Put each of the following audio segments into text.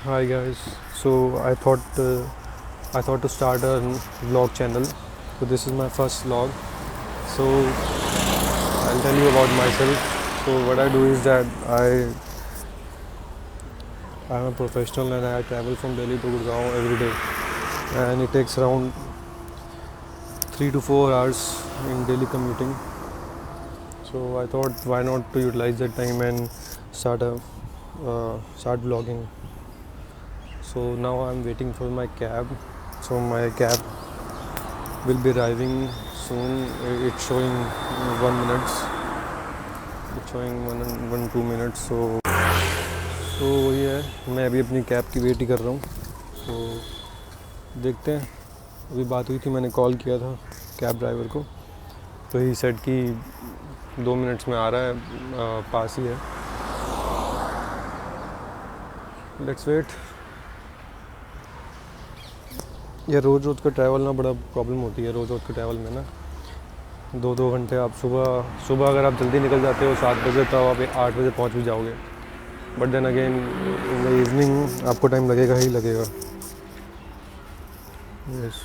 Hi guys. So I thought to start a vlog channel. So this is my first vlog. So I'll tell you about myself. So what I do is that I'm a professional and I travel from Delhi to Gurgaon every day, and it takes around 3 to 4 hours in daily commuting. So I thought why not to utilize that time and start vlogging. So now I'm waiting for my cab. So my cab will be arriving soon. It's showing 1 minute. It's showing 1 2 minutes. So वही है, मैं अभी अपनी cab की wait ही कर रहा हूँ. तो देखते हैं. अभी बात हुई थी, मैंने कॉल किया था कैब ड्राइवर को, तो ही सेड कि 2 मिनट्स में आ रहा है, पास ही है. Let's wait. ये रोज़ रोज़ का ट्रैवल ना बड़ा प्रॉब्लम होती है. रोज़ रोज़ के ट्रैवल में ना 2 घंटे आप सुबह अगर आप जल्दी निकल जाते हो 7 बजे, तो आप 8 बजे पहुंच भी जाओगे. But then again in the evening आपको टाइम लगेगा ही लगेगा. Yes.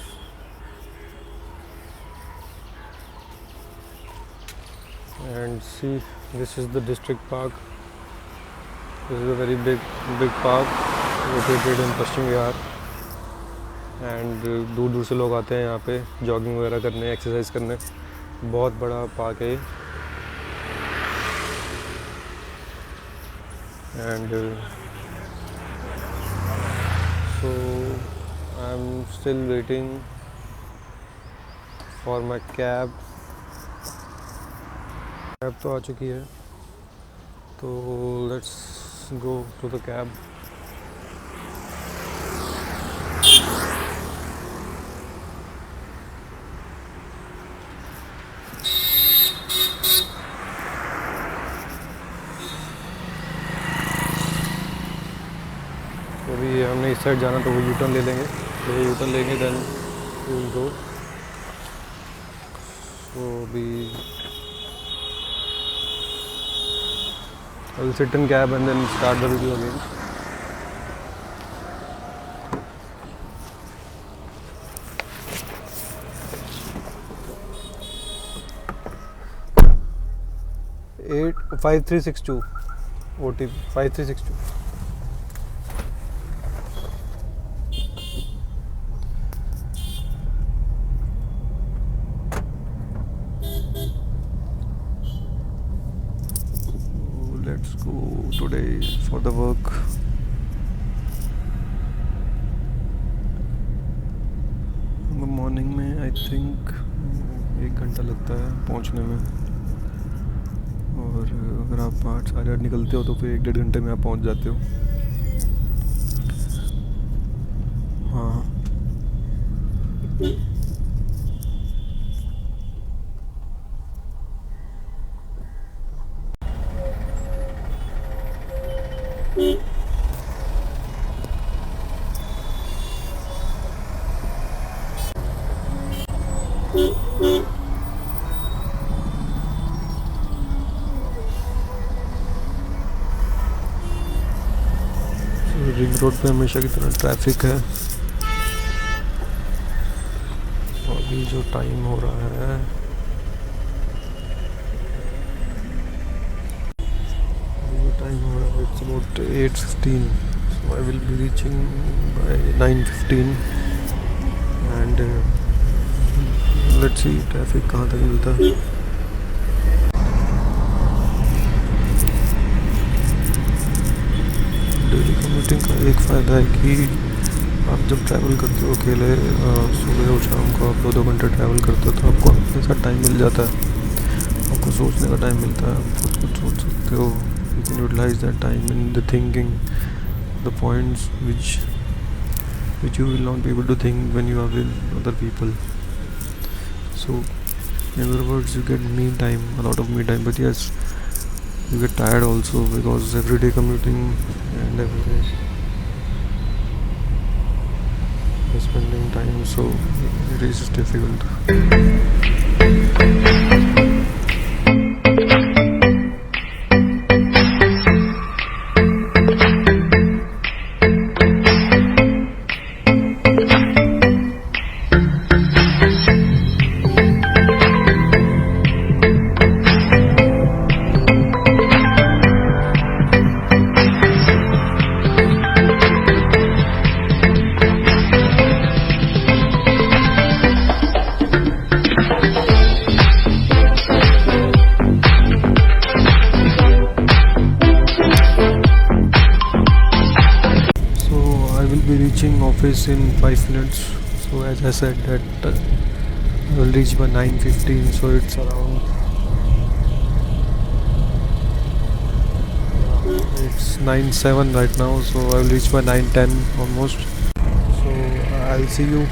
And see, this is the district park. This is a very big park located in Paschim Vihar. And दूर दूर से लोग आते हैं यहाँ पे जॉगिंग वगैरह करने, एक्सरसाइज करने. बहुत बड़ा पार्क है. And so I am still waiting for my cab. Cab तो आ चुकी है, तो let's go to the cab. तो अभी हमने इस साइड जाना, तो वो यू टर्न ले लेंगे. तो यू टर्न लेंगे, देन विल गो. तो अभी I will sit in cab and then start the video again. At 5362 OTP 5362. Let's go today for the work. Morning में आई थिंक 1 घंटा लगता है पहुंचने में, और अगर आप 8 साढ़े 8 निकलते हो तो फिर 1 1.5 घंटे में आप पहुंच जाते हो. हाँ. रिंग रोड पे हमेशा की तरह ट्रैफिक है. अभी जो टाइम हो रहा है, it's about 8:15. So I will be reaching by 9:15. And let's see traffic कहाँ तक मिलता है. डेली कम्यूटिंग का एक फ़ायदा है कि आप जब ट्रैवल करते हो अकेले, सुबह और शाम को आप 2 घंटे ट्रैवल करते हो, तो आपको अपने साथ टाइम मिल जाता है. आपको सोचने का टाइम मिलता है. आप खुद कुछ सोच सकते हो. You can utilize that time in the thinking, the points which you will not be able to think when you are with other people. So in other words, you get me time, a lot of me time. But yes, you get tired also, because everyday commuting and everyday spending time, so it is difficult. reaching office in 5 minutes. So as I said that I will reach by 9:15. So it's around it's 9:07 right now. So I will reach by 9:10 almost. So I'll see you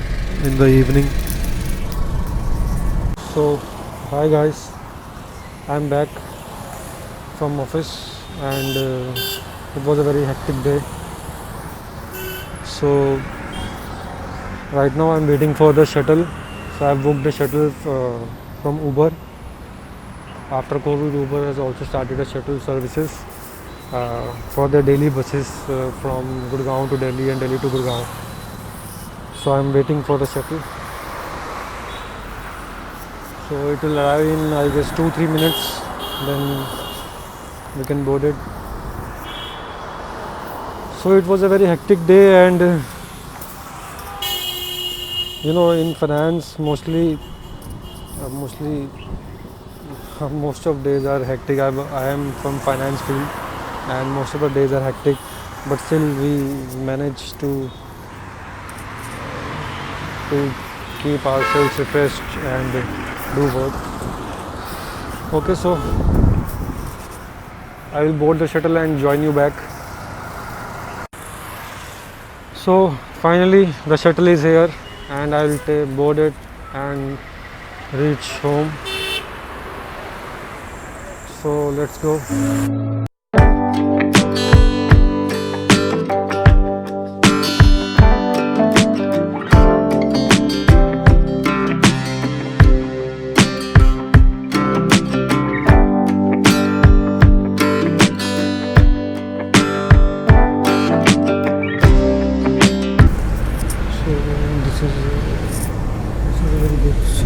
in the evening. So hi guys, I'm back from office and it was a very hectic day. So right now I'm waiting for the shuttle. So I've booked the shuttle from Uber. After COVID, Uber has also started a shuttle services for the daily buses from Gurgaon to Delhi and Delhi to Gurgaon. So I'm waiting for the shuttle. So it will arrive in I guess 2-3 minutes. Then we can board it. So it was a very hectic day, and in finance mostly most of days are hectic. I am from finance field, and most of the days are hectic, but still we manage to keep ourselves refreshed and do work. Okay, so I will board the shuttle and join you back. So finally the shuttle is here and I will board it and reach home. So let's go.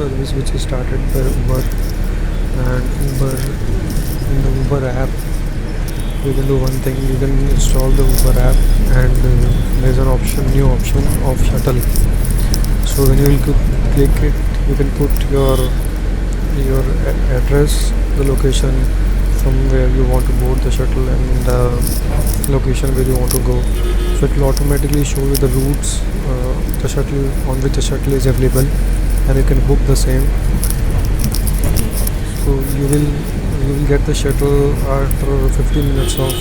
Service which is started by Uber, and in the Uber app you can do one thing. You can install the Uber app, and there's an new option of shuttle. So when you will click it, you can put your address, the location from where you want to board the shuttle, and the location where you want to go. So it will automatically show you the routes the shuttle on which the shuttle is available, and you can book the same. So you will get the shuttle after 15 minutes of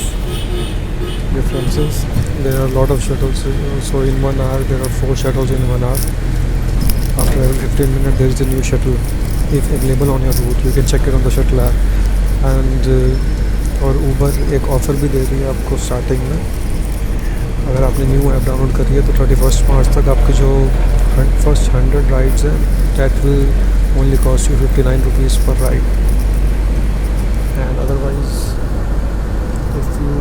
differences. There are a lot of shuttles, so in 1 hour there are 4 shuttles in 1 hour. After 15 minutes there is a new shuttle if available on your route. You can check it on the shuttle app. And और Uber एक offer भी दे रही है आपको starting में. अगर आपने new app download करी है तो 31 मार्च तक आपके जो फर्स्ट 100 राइड्स हैं that will only cost you 59 rupees per ride, and otherwise if you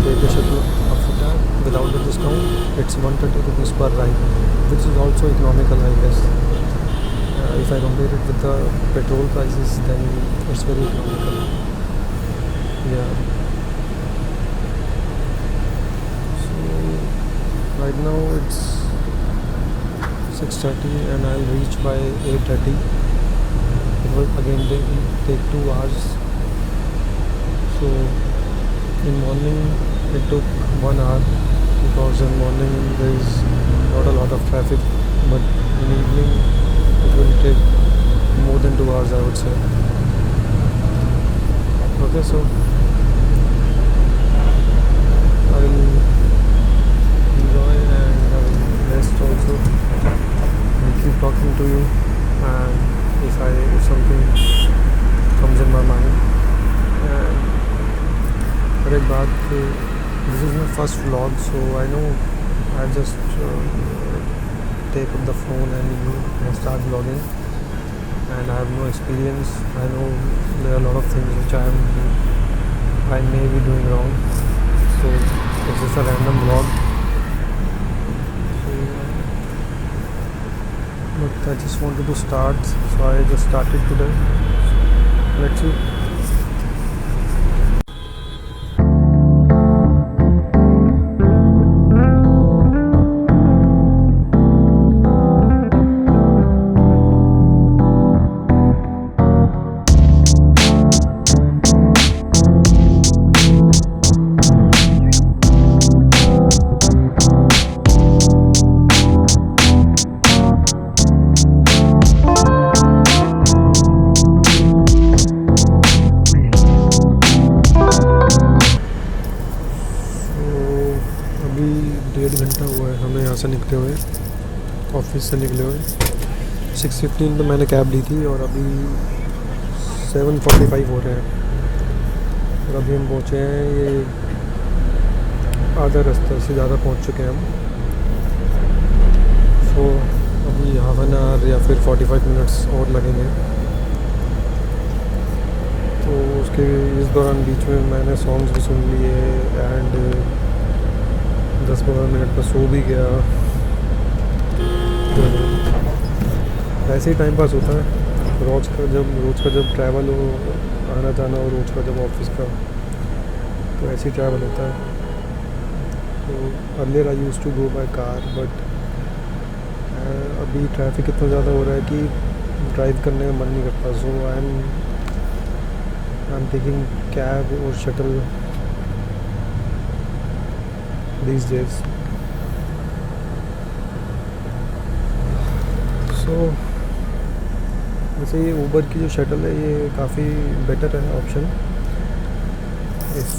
take the shuttle after that without the discount, it's 130 rupees per ride, which is also economical, I guess. If I compare it with the petrol prices, then it's very economical. Yeah. So right now it's 6:30 and I'll reach by 8:30. It will again take 2 hours. So in morning it took 1 hour because in morning there is not a lot of traffic, but in evening it will take more than 2 hours, I would say. Okay, so I will enjoy and I will rest also. Keep talking to you, and if something comes in my mind. And but एक बात, this is my first vlog, so I know I just take up the phone and start vlogging, and I have no experience. I know there are a lot of things which I may be doing wrong, so it's just a random vlog. But I just wanted to start, so I just started today. Let's see. अभी 1.5 घंटा हुआ है हमें यहाँ से निकले हुए, office से निकले हुए। 6:15 पे मैंने कैब ली थी और अभी 7:45 हो रहे हैं और अभी हम पहुँचे हैं, ये आधा रास्ते से ज़्यादा पहुँच चुके हैं हम। सो अभी हाफ एन आवर या फिर 45 मिनट्स और लगेंगे। तो उसके इस दौरान बीच में मैंने सॉन्ग्स भी सुन लिए एंड 10-15 मिनट में सो भी गया। तो ऐसे ही टाइम पास होता है रोज़ का जब ट्रैवल हो, आना जाना हो रोज़ का जब ऑफिस का, तो ऐसे ही ट्रैवल होता है। तो earlier I used to go by car, but अभी ट्रैफिक इतना ज़्यादा हो रहा है कि ड्राइव करने का मन नहीं करता। सो आई एम टेकिंग कैब और शटल these days. So वैसे ये ऊबर की जो शटल है ये काफ़ी बेटर है option, if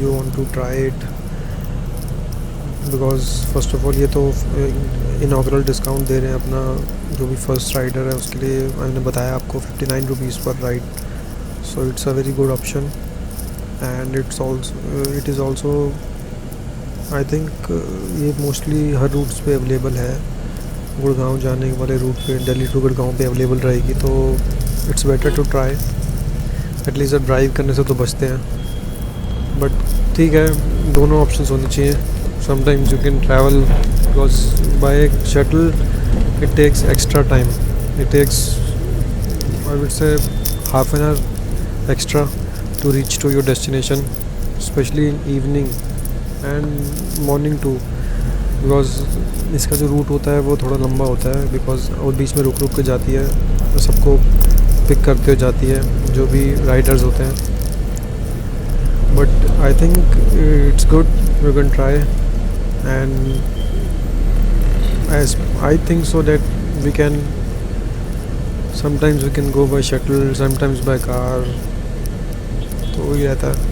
you want to try it, because first of all ये तो इनॉग्रल डिस्काउंट दे रहे हैं अपना, जो भी फर्स्ट राइडर है उसके लिए। मैंने बताया आपको 59 रुपीज़ पर ride, so it's a very good option and it is also I think ये मोस्टली हर रूट्स पे अवेलेबल है। गुड़गांव जाने वाले रूट पे, दिल्ली टू गुड़गांव पे अवेलेबल रहेगी, तो it's better to try. At least drive करने से तो बचते हैं, बट ठीक है, दोनों ऑप्शंस होने चाहिए। Sometimes you can travel, because by shuttle it takes extra time, it takes I would say half an hour extra to reach to your destination, specially in evening and morning too, because इसका जो root होता है वो थोड़ा लंबा होता है, because और बीच में रुक रुक के जाती है, तो सबको पिक करते हुए जाती है जो भी राइडर्स होते हैं। But I think it's good, you can try and as I think so that we can sometimes we can go by shuttle, sometimes by car, तो वही रहता है।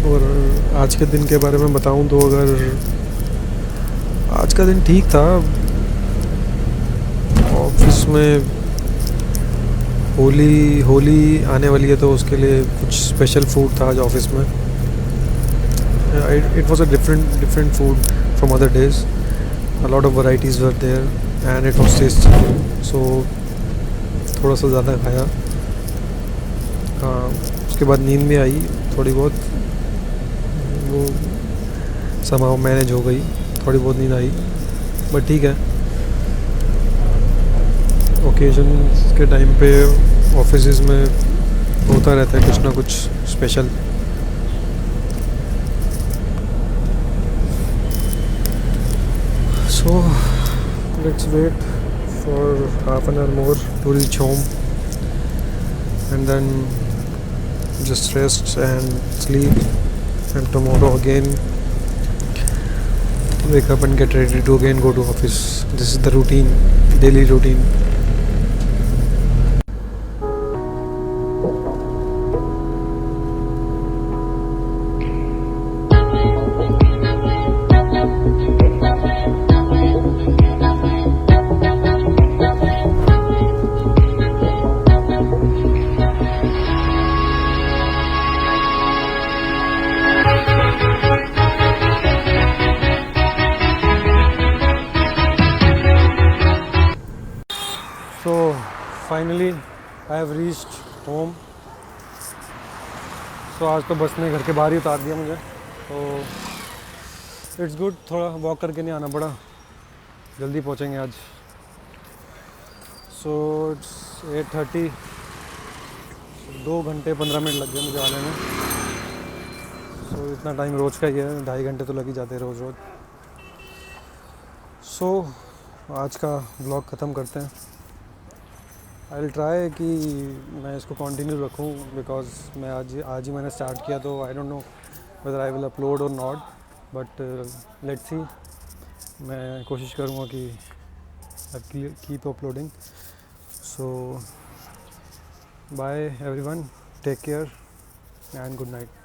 और आज के दिन के बारे में बताऊं तो अगर आज का दिन ठीक था, ऑफिस में होली आने वाली है तो उसके लिए कुछ स्पेशल फूड था आज ऑफिस में। It was a different food from other days, a lot of varieties were there and it was tasty, so थोड़ा सा ज़्यादा खाया। हाँ, उसके बाद नींद भी आई थोड़ी बहुत, वो समाव मैनेज हो गई, थोड़ी बहुत नींद आई, बट ठीक है। ओकेजन के टाइम पे ऑफिस में होता रहता है कुछ ना कुछ special. So let's wait for half an hour more to reach home and then just rest and sleep, and tomorrow again wake up and get ready to again go to office. This is the routine, daily routine. So finally I have reached home. So आज तो बस ने घर के बाहर ही उतार दिया मुझे, तो इट्स गुड, थोड़ा वॉक करके नहीं आना पड़ा, जल्दी पहुँचेंगे आज। सो इट्स 8:30, 2 घंटे 15 मिनट लग गए मुझे आने में। सो इतना टाइम रोज़ का ही है, 2.5 घंटे तो लग ही जाते हैं रोज़। सो आज का ब्लॉग ख़त्म करते हैं। आई विल ट्राई कि मैं इसको कंटिन्यू रखूं, बिकॉज मैं आज ही मैंने स्टार्ट किया, तो I don't know whether I will upload or not, but let's see. मैं कोशिश करूँगा कि keep uploading. So bye everyone, take care and good night.